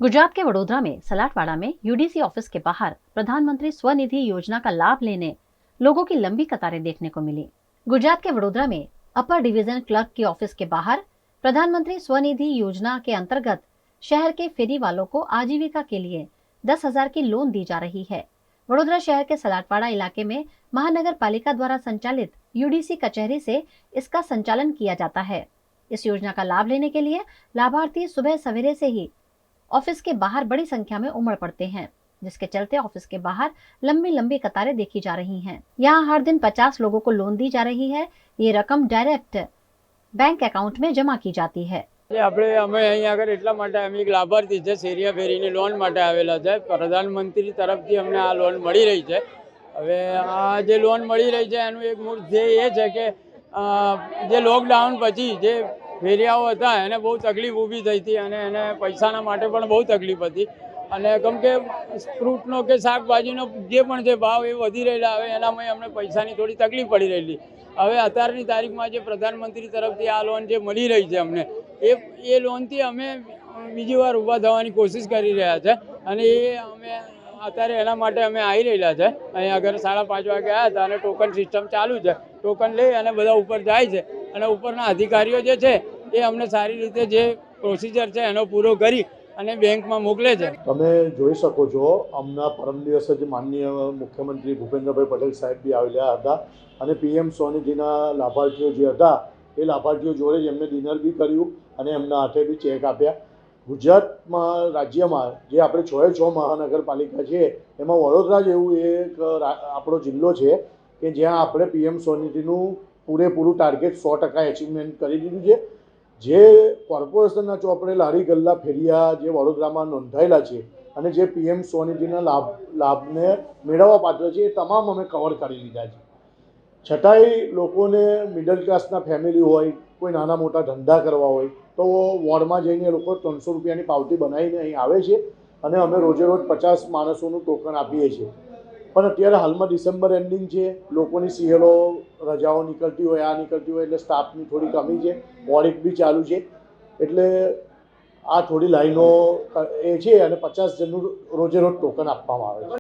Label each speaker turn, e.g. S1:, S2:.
S1: गुजरात के वडोदरा में सलाटवाड़ा में यूडीसी ऑफिस के बाहर प्रधानमंत्री स्वनिधि योजना का लाभ लेने लोगों की लंबी कतारें देखने को मिली। गुजरात के वडोदरा में अपर डिवीजन क्लर्क के ऑफिस के बाहर प्रधानमंत्री स्वनिधि योजना के अंतर्गत शहर के फेरी वालों को आजीविका के लिए 10,000 की लोन दी जा रही है। वडोदरा शहर के सलाटवाड़ा इलाके में महानगर पालिका द्वारा संचालित यूडीसी कचहरी से इसका संचालन किया जाता है। इस योजना का लाभ लेने के लिए लाभार्थी सुबह सवेरे से ही ऑफिस के बाहर बड़ी संख्या में उमड़ पड़ते हैं, जिसके चलते ऑफिस के बाहर लंबी लंबी कतारें देखी जा रही हैं। यहाँ हर दिन 50 लोगों को लोन दी जा रही है। ये रकम डायरेक्ट बैंक अकाउंट में जमा की जाती है।
S2: આપણે અમે અહીં આગળ એટલા માટે અમે એક લાભાર્થી છે શેરિયા ફેરીની લોન માટે આવેલા છે। પ્રધાનમંત્રી તરફથી અમને આ લોન મળી રહી છે। હવે આ જે લોન મળી રહી છે એનું એક મૂળ ધ્યેય એ છે કે જે લોકડાઉન પછી જે ફેરિયાઓ હતા એને બહુ તકલીફ ઊભી થઈ હતી અને એને પૈસાના માટે પણ બહુ તકલીફ હતી અને કેમ કે ફ્રૂટનો કે શાકભાજીનો જે પણ જે ભાવ એ વધી રહેલા હવે એનામાં અમને પૈસાની થોડી તકલીફ પડી રહેલી। હવે અત્યારની તારીખમાં જે પ્રધાનમંત્રી તરફથી આ લોન જે મળી રહી છે અમને એ લોનથી અમે બીજી વાર ઊભા થવાની કોશિશ કરી રહ્યા છે અને એ અમે અત્યારે એના માટે અમે આવી રહેલા છે। અહીં આગળ 5:30 વાગે આવ્યા હતા અને ટોકન સિસ્ટમ ચાલુ છે। ટોકન લઈ અને બધા ઉપર જાય છે અને ઉપરના અધિકારીઓ જે છે એ અમને સારી રીતે જે પ્રોસિજર છે એનો પૂરો કરી અને બેંકમાં મોકલે છે।
S3: તમે જોઈ શકો છો હમણાં પરમ દિવસે જે માનનીય મુખ્યમંત્રી ભૂપેન્દ્રભાઈ પટેલ સાહેબ બી આવેલા હતા અને પીએમ સ્વનિધિના લાભાર્થીઓ જે હતા એ લાભાર્થીઓ જોડે જ એમને ડિનર બી કર્યું અને એમના હાથે બી ચેક આપ્યા। ગુજરાતમાં રાજ્યમાં જે આપણે 6 મહાનગરપાલિકા છે એમાં વડોદરા જેવું એક આપણો જિલ્લો છે કે જ્યાં આપણે પીએમ સ્વનિધિનું પૂરેપૂરું ટાર્ગેટ 100% એચિવમેન્ટ કરી દીધું છે। જે કોર્પોરેશનના ચોપડે લારી ગલ્લા ફેરિયા જે વડોદરામાં નોંધાયેલા છે અને જે પીએમ સ્વનિધિના લાભને મેળવવા પાત્ર છે એ તમામ અમે કવર કરી લીધા છે। છતાંય લોકોને મિડલ ક્લાસના ફેમિલી હોય, કોઈ નાના મોટા ધંધા કરવા હોય તો વોર્ડમાં જઈને લોકો 300 રૂપિયાની પાવતી બનાવીને અહીં આવે છે અને અમે રોજે રોજ 50 માણસોનું ટોકન આપીએ છીએ। પણ અત્યારે હાલમાં ડિસેમ્બર એન્ડિંગ છે, લોકોની સીએલઓ રજાઓ નીકળતી હોય, આ નીકળતી હોય એટલે સ્ટાફની થોડી કમી છે, ઓડિટ બી ચાલુ છે એટલે આ થોડી લાઈનો એ છે અને 50 જણનું રોજે રોજ ટોકન આપવામાં આવે છે।